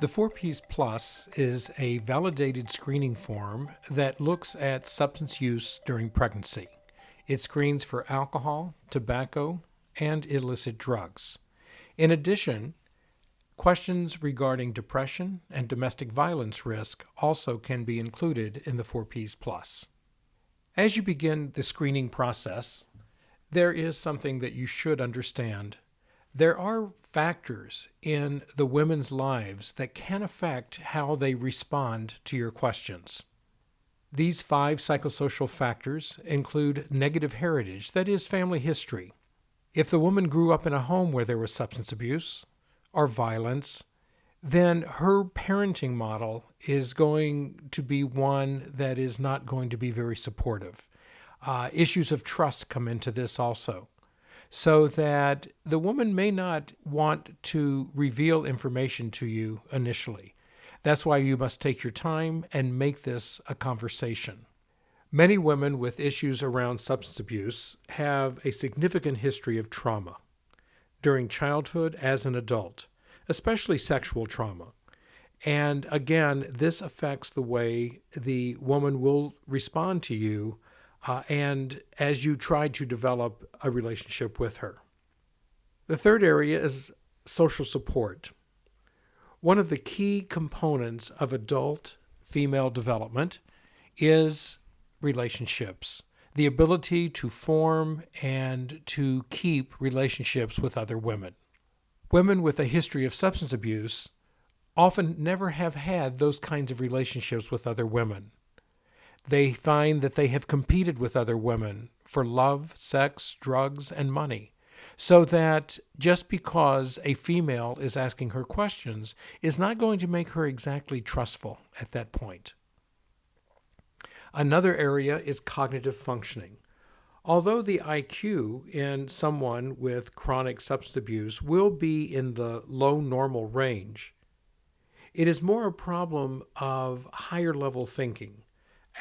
The 4P's Plus is a validated screening form that looks at substance use during pregnancy. It screens for alcohol, tobacco, and illicit drugs. In addition, questions regarding depression and domestic violence risk also can be included in the 4P's Plus. As you begin the screening process, there is something that you should understand. There are factors in the women's lives that can affect how they respond to your questions. These 5 psychosocial factors include negative heritage, that is, family history. If the woman grew up in a home where there was substance abuse or violence, then her parenting model is going to be one that is not going to be very supportive. Issues of trust come into this also, so that the woman may not want to reveal information to you initially. That's why you must take your time and make this a conversation. Many women with issues around substance abuse have a significant history of trauma during childhood as an adult, especially sexual trauma. And again, this affects the way the woman will respond to you and as you try to develop a relationship with her. The third area is social support. One of the key components of adult female development is relationships, the ability to form and to keep relationships with other women. Women with a history of substance abuse often never have had those kinds of relationships with other women. They find that they have competed with other women for love, sex, drugs, and money, so that just because a female is asking her questions is not going to make her exactly trustful at that point. Another area is cognitive functioning. Although the IQ in someone with chronic substance abuse will be in the low normal range, it is more a problem of higher level thinking,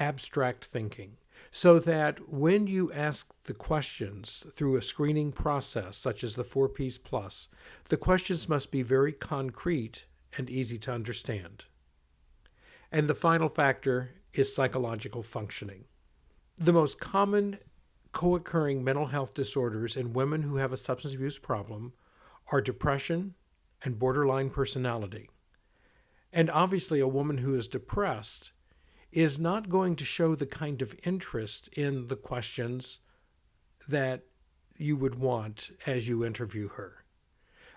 abstract thinking, so that when you ask the questions through a screening process such as the 4P's Plus, the questions must be very concrete and easy to understand. And the final factor is psychological functioning. The most common co-occurring mental health disorders in women who have a substance abuse problem are depression and borderline personality. And obviously, a woman who is depressed is not going to show the kind of interest in the questions that you would want as you interview her.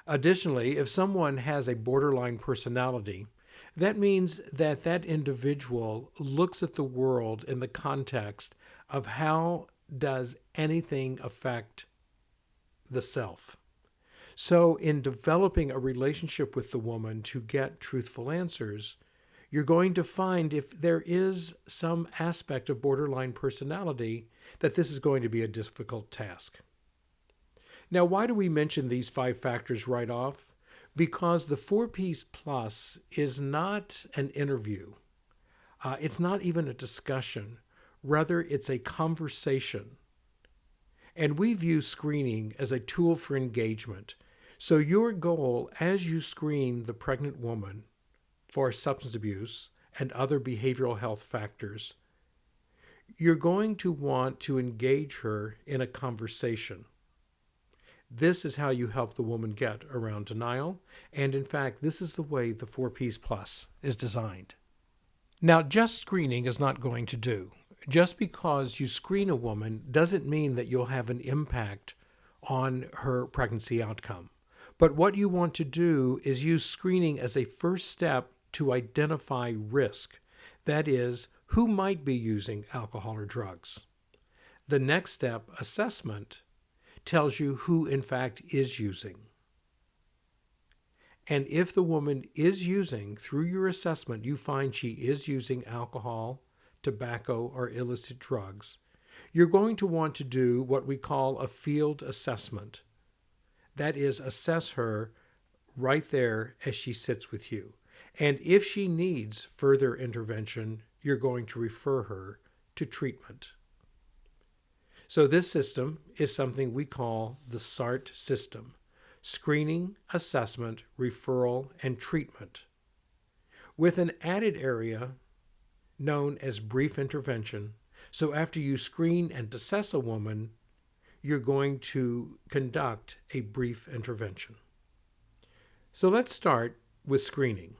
Additionally, if someone has a borderline personality, that means that that individual looks at the world in the context of how does anything affect the self. So in developing a relationship with the woman to get truthful answers, you're going to find if there is some aspect of borderline personality that this is going to be a difficult task. Now, why do we mention these 5 factors right off? Because the 4P's Plus is not an interview. It's not even a discussion. Rather, it's a conversation. And we view screening as a tool for engagement. So your goal as you screen the pregnant woman for substance abuse and other behavioral health factors, you're going to want to engage her in a conversation. This is how you help the woman get around denial, and in fact, this is the way the 4P's Plus is designed. Now, just screening is not going to do. Just because you screen a woman doesn't mean that you'll have an impact on her pregnancy outcome. But what you want to do is use screening as a first step to identify risk. That is, who might be using alcohol or drugs. The next step, assessment, tells you who in fact is using. And if the woman is using, through your assessment, you find she is using alcohol, tobacco, or illicit drugs, you're going to want to do what we call a field assessment. That is, assess her right there as she sits with you. And if she needs further intervention, you're going to refer her to treatment. So this system is something we call the SART system: screening, assessment, referral, and treatment. with an added area known as brief intervention. So after you screen and assess a woman, you're going to conduct a brief intervention. So let's start with screening.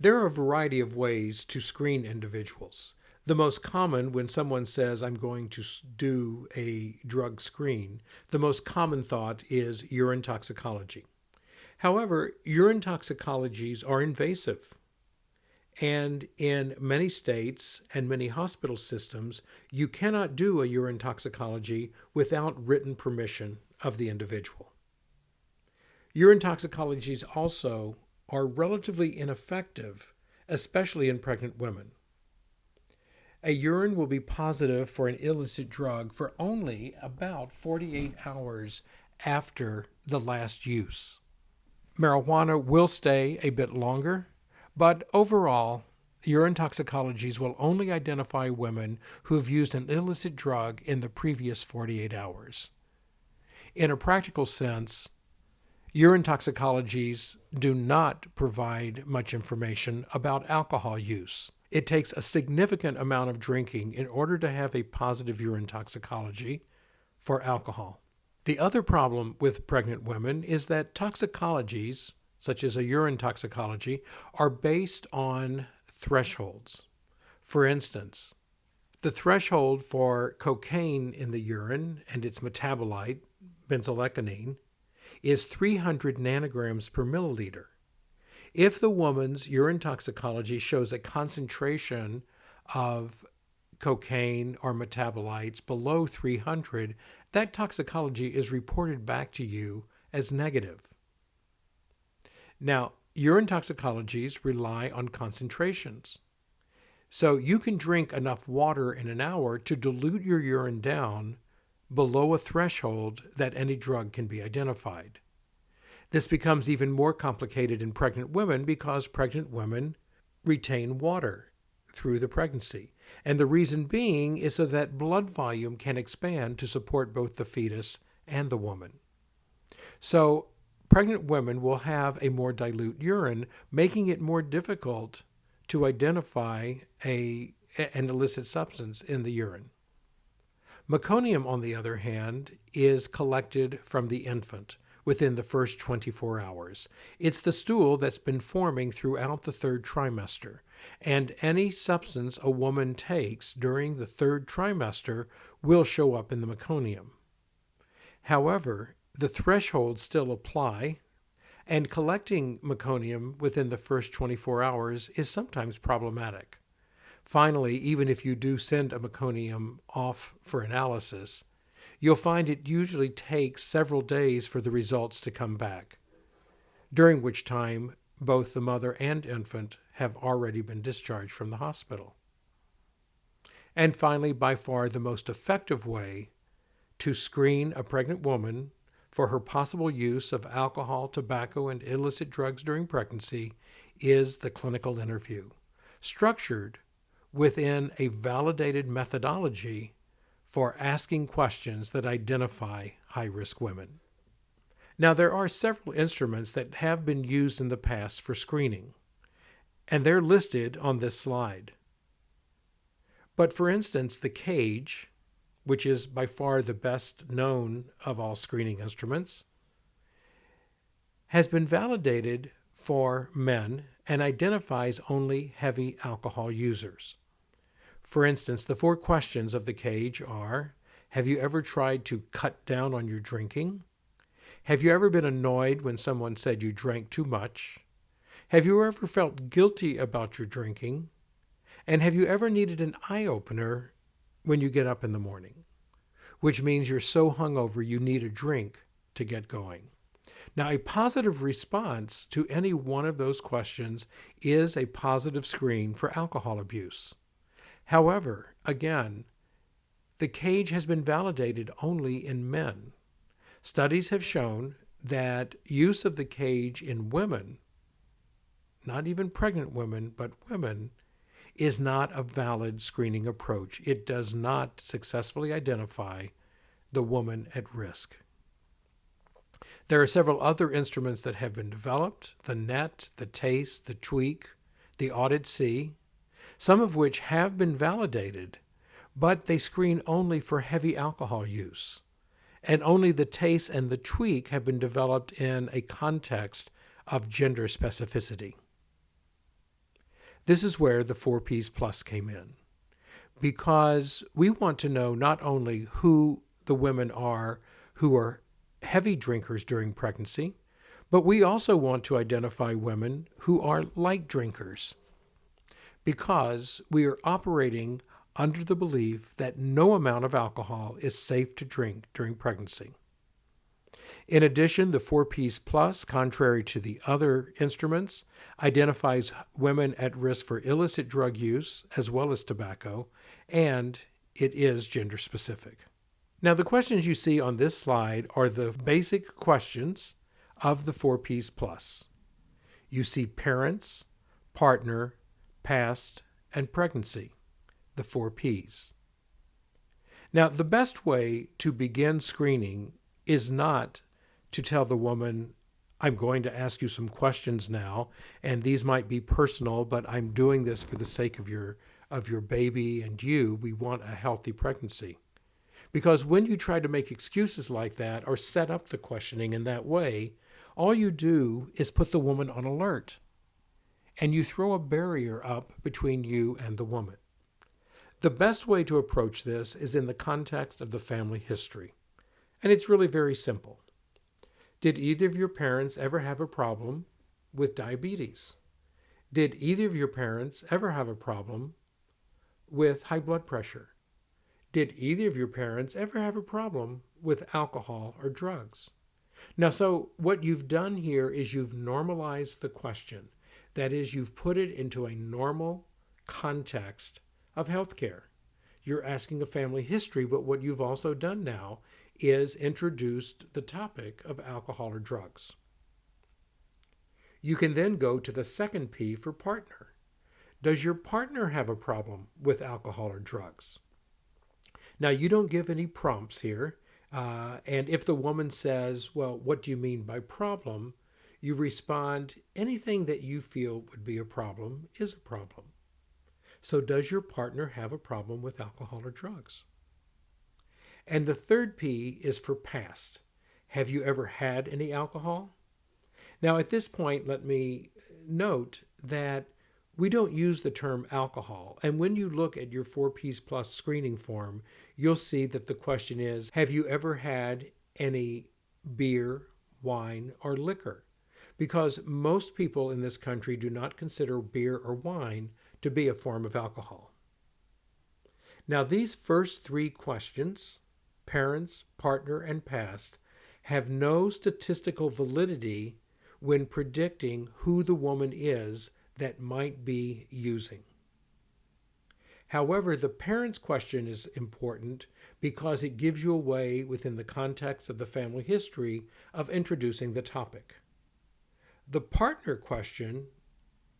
There are a variety of ways to screen individuals. The most common, when someone says, I'm going to do a drug screen, the most common thought is urine toxicology. However, urine toxicologies are invasive. And in many states and many hospital systems, you cannot do a urine toxicology without written permission of the individual. Urine toxicologies also are relatively ineffective, especially in pregnant women. A urine will be positive for an illicit drug for only about 48 hours after the last use. Marijuana will stay a bit longer, but overall, urine toxicologies will only identify women who have used an illicit drug in the previous 48 hours. In a practical sense, urine toxicologies do not provide much information about alcohol use. It takes a significant amount of drinking in order to have a positive urine toxicology for alcohol. The other problem with pregnant women is that toxicologies, such as a urine toxicology, are based on thresholds. For instance, the threshold for cocaine in the urine and its metabolite, benzoylecgonine, is 300 nanograms per milliliter. If the woman's urine toxicology shows a concentration of cocaine or metabolites below 300, that toxicology is reported back to you as negative. Now, urine toxicologies rely on concentrations. So you can drink enough water in an hour to dilute your urine down below a threshold that any drug can be identified. This becomes even more complicated in pregnant women because pregnant women retain water through the pregnancy. And the reason being is so that blood volume can expand to support both the fetus and the woman. So pregnant women will have a more dilute urine, making it more difficult to identify an illicit substance in the urine. Meconium, on the other hand, is collected from the infant within the first 24 hours. It's the stool that's been forming throughout the third trimester, and any substance a woman takes during the third trimester will show up in the meconium. However, the thresholds still apply, and collecting meconium within the first 24 hours is sometimes problematic. Finally, even if you do send a meconium off for analysis, you'll find it usually takes several days for the results to come back, during which time both the mother and infant have already been discharged from the hospital. And finally, by far the most effective way to screen a pregnant woman for her possible use of alcohol, tobacco, and illicit drugs during pregnancy is the clinical interview, structured within a validated methodology for asking questions that identify high-risk women. Now, there are several instruments that have been used in the past for screening, and they're listed on this slide. But for instance, the cage, which is by far the best known of all screening instruments, has been validated for men and identifies only heavy alcohol users. For instance, the 4 questions of the cage are: have you ever tried to cut down on your drinking? Have you ever been annoyed when someone said you drank too much? Have you ever felt guilty about your drinking? And have you ever needed an eye-opener when you get up in the morning? Which means you're so hungover you need a drink to get going. Now, a positive response to any one of those questions is a positive screen for alcohol abuse. However, again, the cage has been validated only in men. Studies have shown that use of the cage in women, not even pregnant women, but women, is not a valid screening approach. It does not successfully identify the woman at risk. There are several other instruments that have been developed: the net, the taste, the tweak, the Audit C, some of which have been validated, but they screen only for heavy alcohol use. And only the TACE and the TWEAK have been developed in a context of gender specificity. This is where the 4Ps Plus came in, because we want to know not only who the women are who are heavy drinkers during pregnancy, but we also want to identify women who are light drinkers, because we are operating under the belief that no amount of alcohol is safe to drink during pregnancy. In addition, the 4Ps Plus, contrary to the other instruments, identifies women at risk for illicit drug use as well as tobacco, and it is gender specific. Now, the questions you see on this slide are the basic questions of the 4Ps Plus. You see parents, partner, past, and pregnancy, the 4Ps. Now, the best way to begin screening is not to tell the woman, I'm going to ask you some questions now, and these might be personal, but I'm doing this for the sake of your baby and you. We want a healthy pregnancy. Because when you try to make excuses like that or set up the questioning in that way, all you do is put the woman on alert, and you throw a barrier up between you and the woman. The best way to approach this is in the context of the family history, and it's really very simple. Did either of your parents ever have a problem with diabetes? Did either of your parents ever have a problem with high blood pressure? Did either of your parents ever have a problem with alcohol or drugs? Now, so what you've done here is you've normalized the question. That is, you've put it into a normal context of healthcare. You're asking a family history, but what you've also done now is introduced the topic of alcohol or drugs. You can then go to the second P for partner. Does your partner have a problem with alcohol or drugs? Now, you don't give any prompts here, and if the woman says, well, what do you mean by problem? You respond, anything that you feel would be a problem is a problem. So does your partner have a problem with alcohol or drugs? And the third P is for past. Have you ever had any alcohol? Now, at this point, let me note that we don't use the term alcohol. And when you look at your 4Ps Plus screening form, you'll see that the question is, have you ever had any beer, wine, or liquor? Because most people in this country do not consider beer or wine to be a form of alcohol. Now, these first three questions, parents, partner, and past, have no statistical validity when predicting who the woman is that might be using. However, the parents question is important because it gives you a way within the context of the family history of introducing the topic. The partner question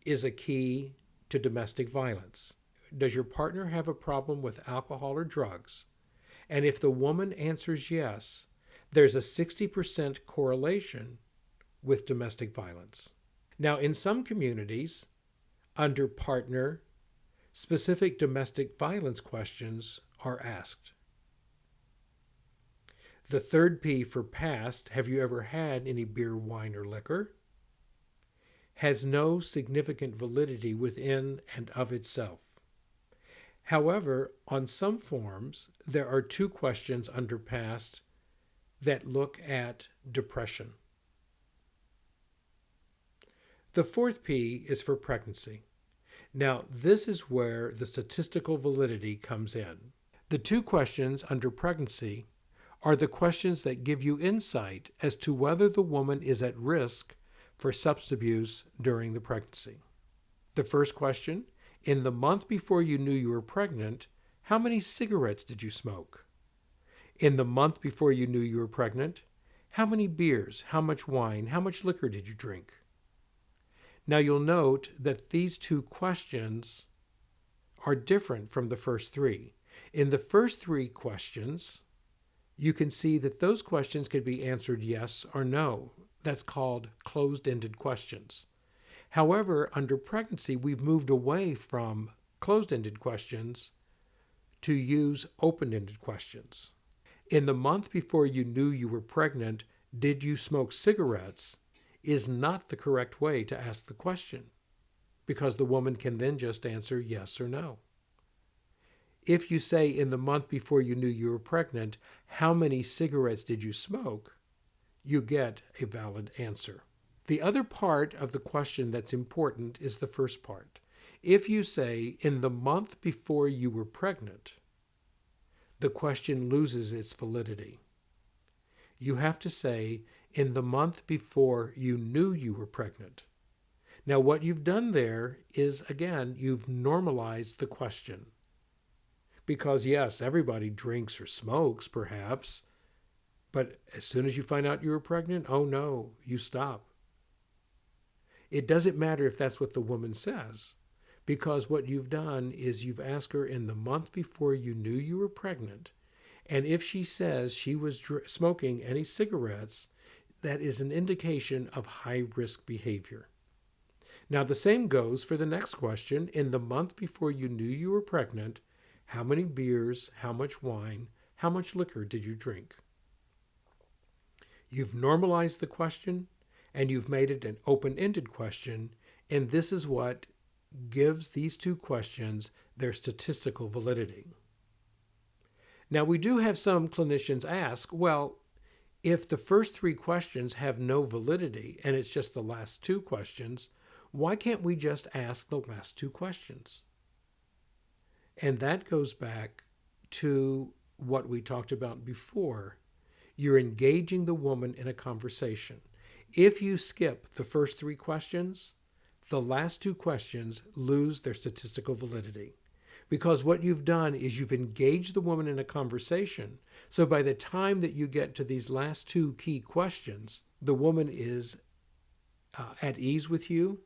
is a key to domestic violence. Does your partner have a problem with alcohol or drugs? And if the woman answers yes, there's a 60% correlation with domestic violence. Now, in some communities, under partner, specific domestic violence questions are asked. The third P for past, have you ever had any beer, wine, or liquor, has no significant validity within and of itself. However, on some forms, there are two questions under past that look at depression. The fourth P is for pregnancy. Now, this is where the statistical validity comes in. The two questions under pregnancy are the questions that give you insight as to whether the woman is at risk for substance abuse during the pregnancy. The first question, in the month before you knew you were pregnant, how many cigarettes did you smoke? In the month before you knew you were pregnant, how many beers, how much wine, how much liquor did you drink? Now you'll note that these two questions are different from the first three. In the first three questions, you can see that those questions can be answered yes or no. That's called closed-ended questions. However, under pregnancy, we've moved away from closed-ended questions to use open-ended questions. In the month before you knew you were pregnant, did you smoke cigarettes? Is not the correct way to ask the question, because the woman can then just answer yes or no. If you say in the month before you knew you were pregnant, how many cigarettes did you smoke? You get a valid answer. The other part of the question that's important is the first part. If you say in the month before you were pregnant, the question loses its validity. You have to say in the month before you knew you were pregnant. Now what you've done there is, again, you've normalized the question. Because yes, everybody drinks or smokes perhaps, but as soon as you find out you were pregnant, oh no, you stop. It doesn't matter if that's what the woman says, because what you've done is you've asked her in the month before you knew you were pregnant, and if she says she was smoking any cigarettes, that is an indication of high-risk behavior. Now the same goes for the next question. In the month before you knew you were pregnant, how many beers, how much wine, how much liquor did you drink? You've normalized the question, and you've made it an open-ended question, and this is what gives these two questions their statistical validity. Now, we do have some clinicians ask, well, if the first three questions have no validity and it's just the last two questions, why can't we just ask the last two questions? And that goes back to what we talked about before. You're engaging the woman in a conversation. If you skip the first three questions, the last two questions lose their statistical validity. Because what you've done is you've engaged the woman in a conversation. So by the time that you get to these last two key questions, the woman is at ease with you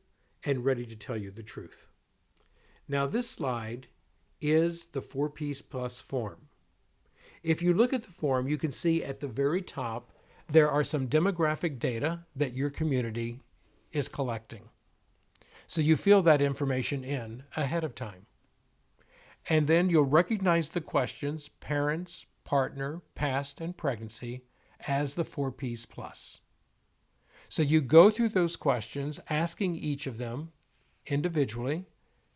and ready to tell you the truth. Now this slide is the 4P's Plus form. If you look at the form, you can see at the very top, there are some demographic data that your community is collecting. So you fill that information in ahead of time. And then you'll recognize the questions, parents, partner, past, and pregnancy, as the 4P's Plus. So you go through those questions, asking each of them individually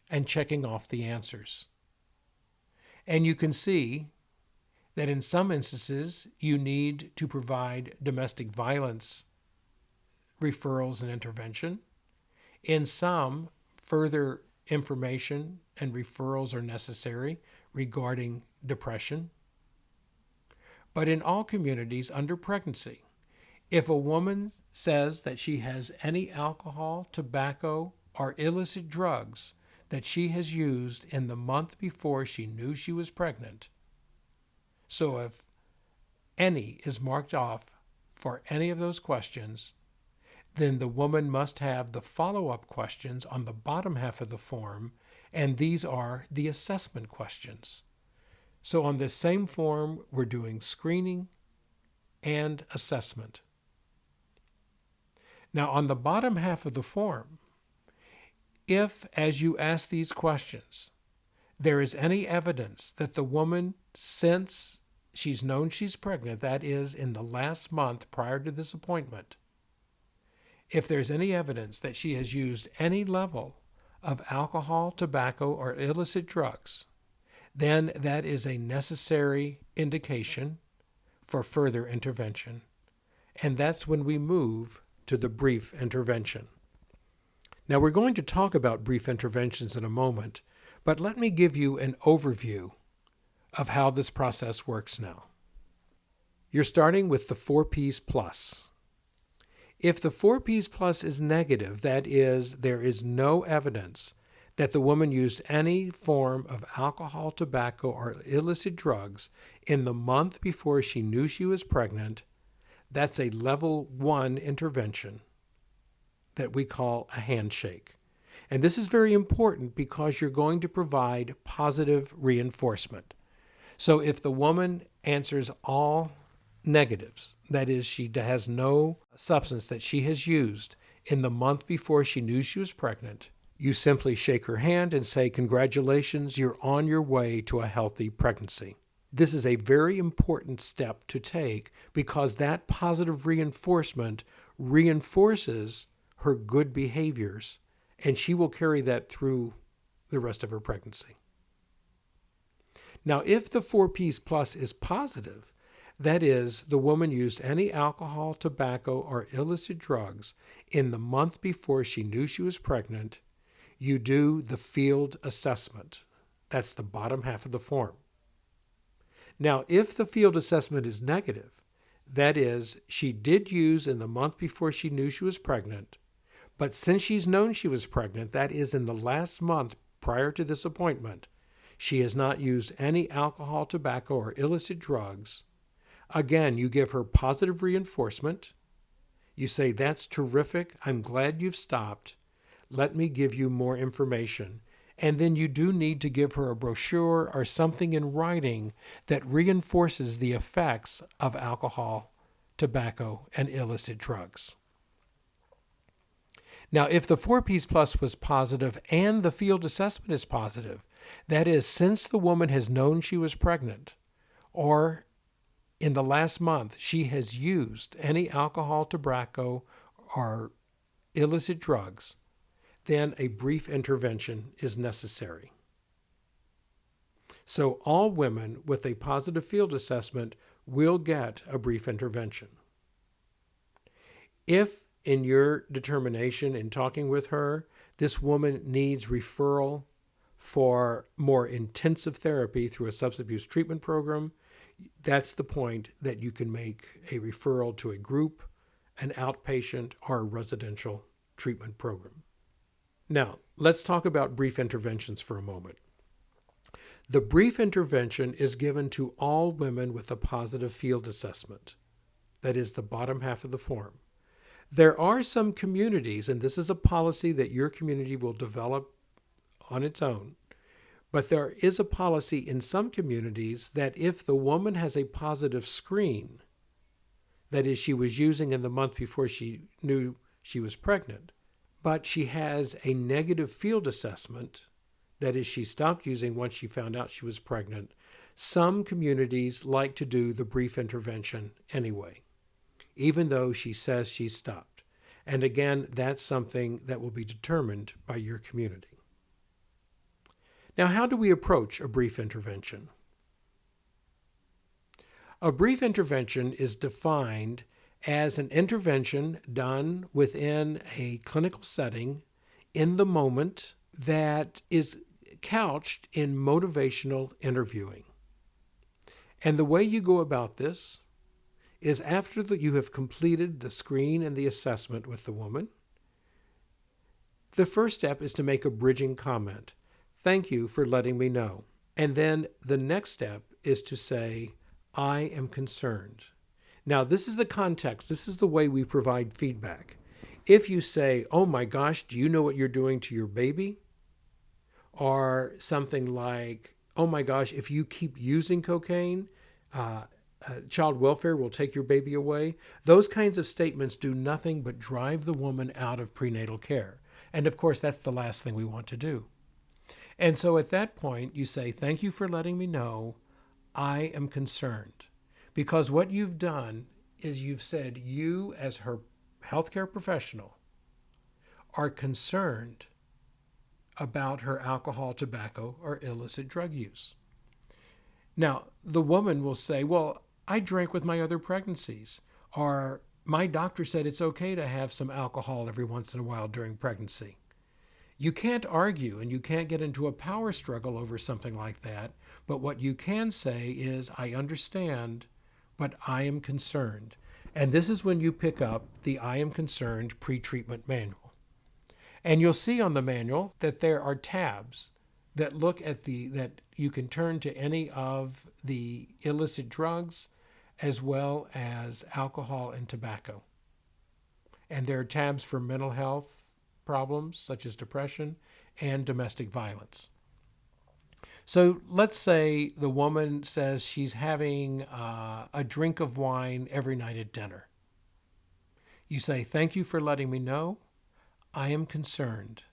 and checking off the answers. And you can see that in some instances, you need to provide domestic violence referrals and intervention. In some, further information and referrals are necessary regarding depression. But in all communities under pregnancy, if a woman says that she has any alcohol, tobacco, or illicit drugs that she has used in the month before she knew she was pregnant, so if any is marked off for any of those questions, then the woman must have the follow-up questions on the bottom half of the form, and these are the assessment questions. So on this same form, we're doing screening and assessment. Now on the bottom half of the form, if, as you ask these questions, there is any evidence that the woman, since she's known she's pregnant, that is, in the last month prior to this appointment, if there's any evidence that she has used any level of alcohol, tobacco, or illicit drugs, then that is a necessary indication for further intervention. And that's when we move to the brief intervention. Now, we're going to talk about brief interventions in a moment, but let me give you an overview of how this process works now. You're starting with the 4P's Plus. If the 4P's Plus is negative, that is, there is no evidence that the woman used any form of alcohol, tobacco, or illicit drugs in the month before she knew she was pregnant, that's a level 1 intervention that we call a handshake. And this is very important because you're going to provide positive reinforcement. So if the woman answers all negatives, that is, she has no substance that she has used in the month before she knew she was pregnant, you simply shake her hand and say, "Congratulations, you're on your way to a healthy pregnancy." This is a very important step to take because that positive reinforcement reinforces her good behaviors, and she will carry that through the rest of her pregnancy. Now, if the 4Ps plus is positive, that is, the woman used any alcohol, tobacco, or illicit drugs in the month before she knew she was pregnant, you do the field assessment. That's the bottom half of the form. Now, if the field assessment is negative, that is, she did use in the month before she knew she was pregnant, but since she's known she was pregnant, that is, in the last month prior to this appointment, she has not used any alcohol, tobacco, or illicit drugs. Again, you give her positive reinforcement. You say, "That's terrific. I'm glad you've stopped. Let me give you more information." And then you do need to give her a brochure or something in writing that reinforces the effects of alcohol, tobacco, and illicit drugs. Now, if the 4Ps plus was positive and the field assessment is positive, that is, since the woman has known she was pregnant, or in the last month she has used any alcohol, tobacco, or illicit drugs, then a brief intervention is necessary. So all women with a positive field assessment will get a brief intervention. If in your determination in talking with her, this woman needs referral for more intensive therapy through a substance abuse treatment program, that's the point that you can make a referral to a group, an outpatient, or a residential treatment program. Now, let's talk about brief interventions for a moment. The brief intervention is given to all women with a positive field assessment. That is the bottom half of the form. There are some communities, and this is a policy that your community will develop on its own, but there is a policy in some communities that if the woman has a positive screen, that is, she was using in the month before she knew she was pregnant, but she has a negative field assessment, that is, she stopped using once she found out she was pregnant, some communities like to do the brief intervention anyway, even though she says she stopped. And again, that's something that will be determined by your community. Now, how do we approach a brief intervention? A brief intervention is defined as an intervention done within a clinical setting in the moment that is couched in motivational interviewing. And the way you go about this is after you have completed the screen and the assessment with the woman, the first step is to make a bridging comment. "Thank you for letting me know." And then the next step is to say, "I am concerned." Now, this is the context. This is the way we provide feedback. If you say, "Oh my gosh, do you know what you're doing to your baby?" Or something like, "Oh my gosh, if you keep using cocaine, child welfare will take your baby away." Those kinds of statements do nothing but drive the woman out of prenatal care. And of course, that's the last thing we want to do. And so at that point, you say, "Thank you for letting me know. I am concerned." Because what you've done is you've said you, as her healthcare professional, are concerned about her alcohol, tobacco, or illicit drug use. Now, the woman will say, "Well, I drank with my other pregnancies," or "My doctor said it's okay to have some alcohol every once in a while during pregnancy." You can't argue and you can't get into a power struggle over something like that, but what you can say is, "I understand, but I am concerned." And this is when you pick up the "I am concerned" pre-treatment manual. And you'll see on the manual that there are tabs that look at that you can turn to any of the illicit drugs as well as alcohol and tobacco. And there are tabs for mental health problems such as depression and domestic violence. So let's say the woman says she's having a drink of wine every night at dinner. You say, "Thank you for letting me know. I am concerned,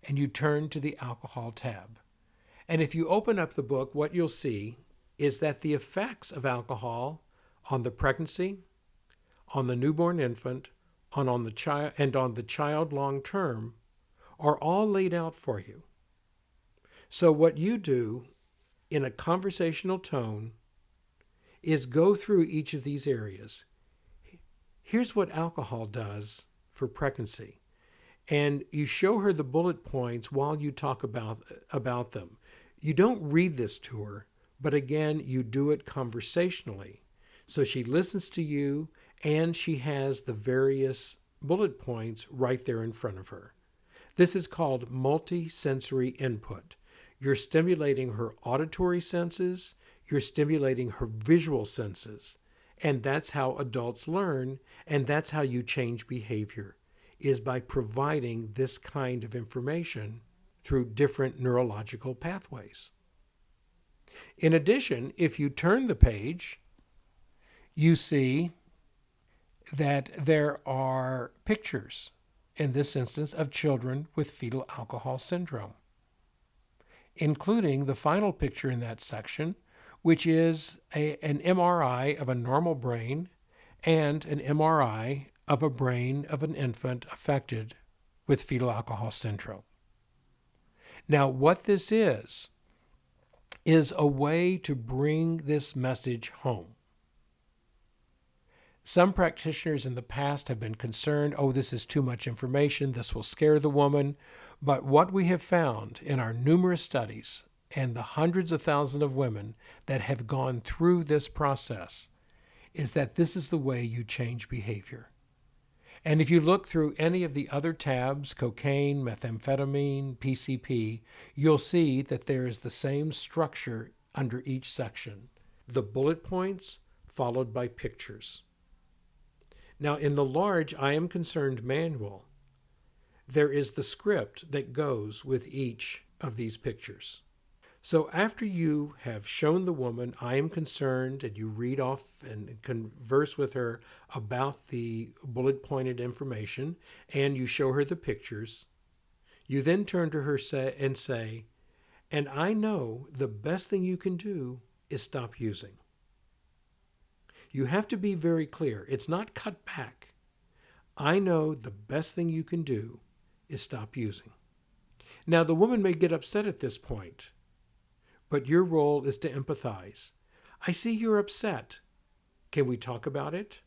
and you turn to the alcohol tab. And if you open up the book, what you'll see is that the effects of alcohol on the pregnancy, on the newborn infant, on the child, and on the child long term are all laid out for you. So what you do in a conversational tone is go through each of these areas. Here's what alcohol does for pregnancy. And you show her the bullet points while you talk about them. You don't read this to her, but again, you do it conversationally. So she listens to you and she has the various bullet points right there in front of her. This is called multi-sensory input. You're stimulating her auditory senses, you're stimulating her visual senses, and that's how adults learn, and that's how you change behavior, is by providing this kind of information through different neurological pathways. In addition, if you turn the page, you see that there are pictures, in this instance, of children with fetal alcohol syndrome, including the final picture in that section, which is an MRI of a normal brain and an MRI of a brain of an infant affected with fetal alcohol syndrome. Now, what this is a way to bring this message home. Some practitioners in the past have been concerned, this is too much information, this will scare the woman. But what we have found in our numerous studies and the hundreds of thousands of women that have gone through this process is that this is the way you change behavior. And if you look through any of the other tabs, cocaine, methamphetamine, PCP, you'll see that there is the same structure under each section. The bullet points followed by pictures. Now, in the large I Am Concerned manual, there is the script that goes with each of these pictures. So after you have shown the woman, I am concerned, and you read off and converse with her about the bullet pointed information, and you show her the pictures, you then turn to her and say, and I know the best thing you can do is stop using. You have to be very clear. It's not cut back. I know the best thing you can do is stop using. Now, the woman may get upset at this point, but your role is to empathize. I see you're upset. Can we talk about it?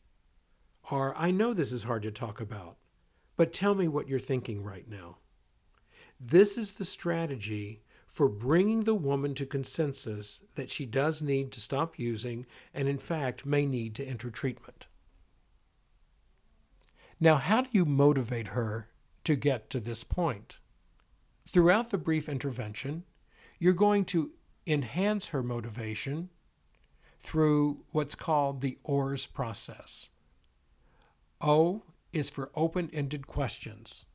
Or, I know this is hard to talk about, but tell me what you're thinking right now. This is the strategy for bringing the woman to consensus that she does need to stop using and, in fact, may need to enter treatment. Now, how do you motivate her to get to this point? Throughout the brief intervention, you're going to enhance her motivation through what's called the OARS process. O is for open-ended questions.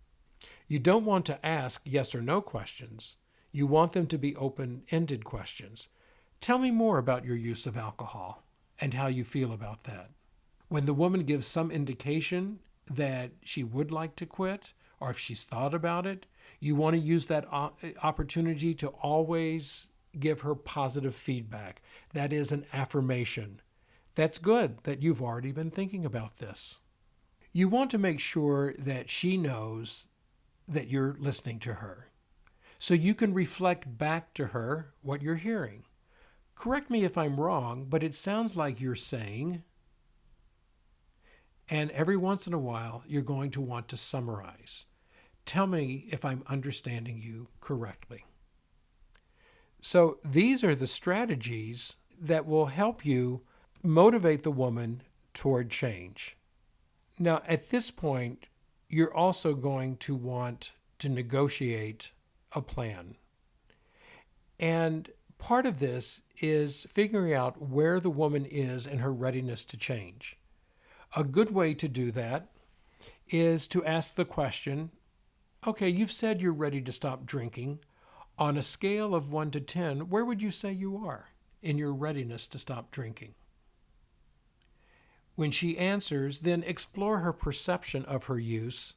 You don't want to ask yes or no questions. You want them to be open-ended questions. Tell me more about your use of alcohol and how you feel about that. When the woman gives some indication that she would like to quit, or if she's thought about it, you want to use that opportunity to always give her positive feedback. That is an affirmation. That's good that you've already been thinking about this. You want to make sure that she knows that you're listening to her, so you can reflect back to her what you're hearing. Correct me if I'm wrong, but it sounds like you're saying, and every once in a while you're going to want to summarize. Tell me if I'm understanding you correctly. So these are the strategies that will help you motivate the woman toward change. Now, at this point, you're also going to want to negotiate a plan. And part of this is figuring out where the woman is in her readiness to change. A good way to do that is to ask the question, okay, you've said you're ready to stop drinking. On a scale of 1 to 10, where would you say you are in your readiness to stop drinking? When she answers, then explore her perception of her use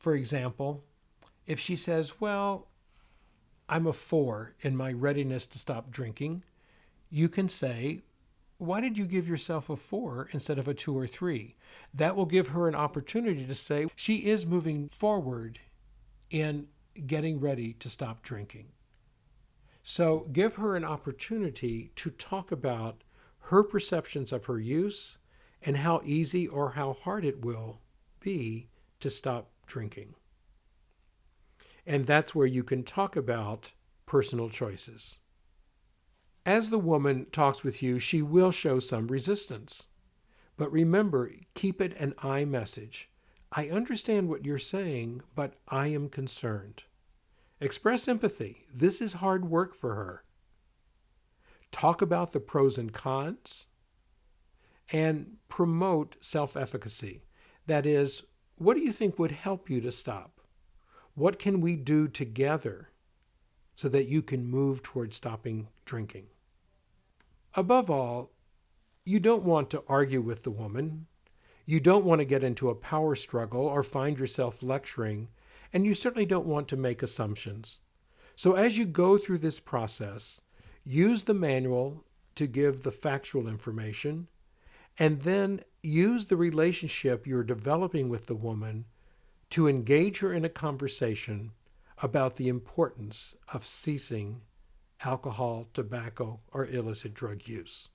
For example, if she says, well, I'm a 4 in my readiness to stop drinking, you can say, why did you give yourself a 4 instead of a 2 or 3? That will give her an opportunity to say she is moving forward in getting ready to stop drinking. So give her an opportunity to talk about her perceptions of her use and how easy or how hard it will be to stop drinking. And that's where you can talk about personal choices. As the woman talks with you, she will show some resistance. But remember, keep it an I message. I understand what you're saying, but I am concerned. Express empathy. This is hard work for her. Talk about the pros and cons, and promote self-efficacy. That is, what do you think would help you to stop? What can we do together so that you can move towards stopping drinking? Above all, you don't want to argue with the woman. You don't want to get into a power struggle or find yourself lecturing, and you certainly don't want to make assumptions. So as you go through this process, use the manual to give the factual information, and then use the relationship you're developing with the woman to engage her in a conversation about the importance of ceasing alcohol, tobacco, or illicit drug use.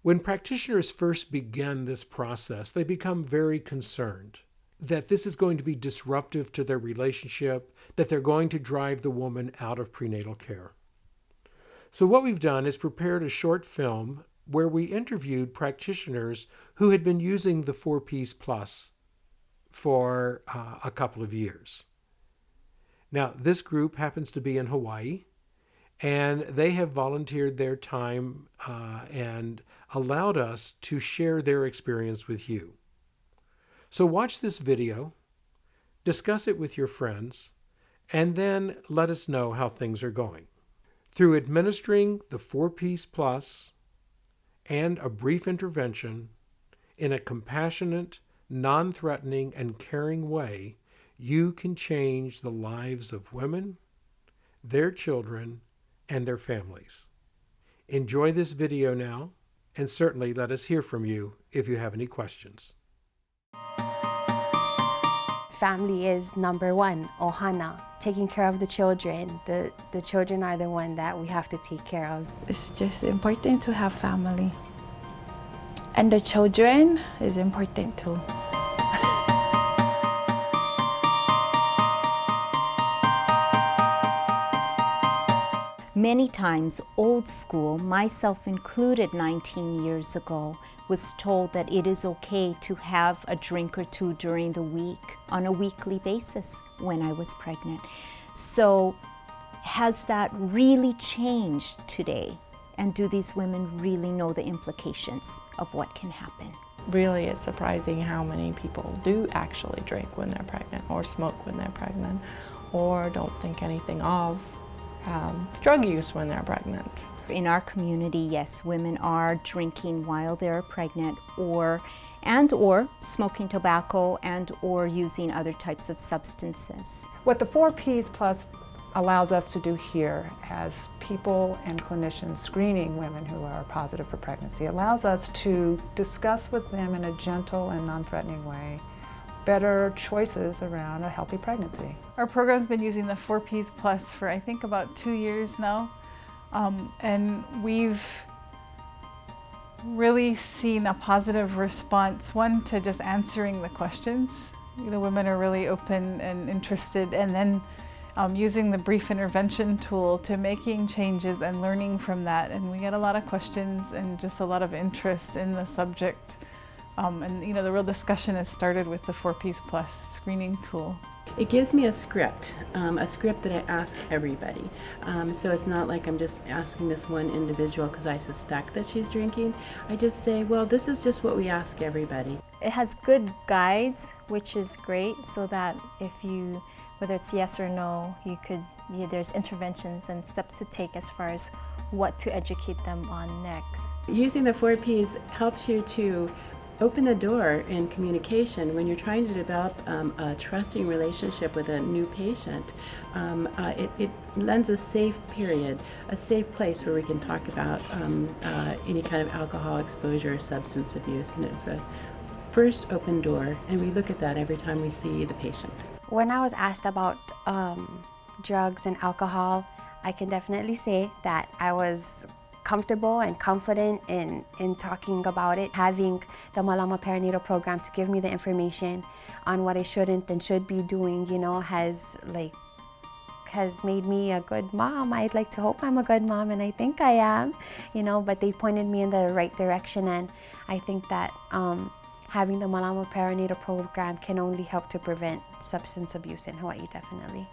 When practitioners first begin this process, they become very concerned that this is going to be disruptive to their relationship, that they're going to drive the woman out of prenatal care. So what we've done is prepared a short film where we interviewed practitioners who had been using the 4P's Plus for a couple of years. Now, this group happens to be in Hawaii, and they have volunteered their time and allowed us to share their experience with you. So watch this video, discuss it with your friends, and then let us know how things are going. Through administering the 4P's Plus and a brief intervention in a compassionate, non-threatening, and caring way, you can change the lives of women, their children, and their families. Enjoy this video now, and certainly let us hear from you if you have any questions. Family is number one, ohana, taking care of the children. The children are the one that we have to take care of. It's just important to have family. And the children is important too. Many times, old school, myself included 19 years ago, was told that it is okay to have a drink or two during the week on a weekly basis when I was pregnant. So has that really changed today? And do these women really know the implications of what can happen? Really, it's surprising how many people do actually drink when they're pregnant, or smoke when they're pregnant, or don't think anything of drug use when they're pregnant. In our community, yes, women are drinking while they're pregnant, or smoking tobacco, or using other types of substances. What the 4P's Plus allows us to do here as people and clinicians screening women who are positive for pregnancy allows us to discuss with them in a gentle and non-threatening way better choices around a healthy pregnancy. Our program's been using the 4P's Plus for I think about 2 years now, and we've really seen a positive response, one to just answering the questions. The women are really open and interested, and then using the brief intervention tool to making changes and learning from that. And we get a lot of questions and just a lot of interest in the subject. And the real discussion has started with the 4P's Plus screening tool. It gives me a script that I ask everybody. So it's not like I'm just asking this one individual because I suspect that she's drinking. I just say, well, this is just what we ask everybody. It has good guides, which is great, so that whether it's yes or no, there's interventions and steps to take as far as what to educate them on next. Using the 4Ps helps you to open the door in communication when you're trying to develop a trusting relationship with a new patient. It lends a safe period, a safe place where we can talk about any kind of alcohol exposure or substance abuse, and it's a first open door, and we look at that every time we see the patient. When I was asked about drugs and alcohol, I can definitely say that I was comfortable and confident in talking about it. Having the Malama Perinatal Program to give me the information on what I shouldn't and should be doing, you know, has made me a good mom. I'd like to hope I'm a good mom, and I think I am, you know, but they pointed me in the right direction, and I think that having the Malama Perinatal Program can only help to prevent substance abuse in Hawaii, definitely.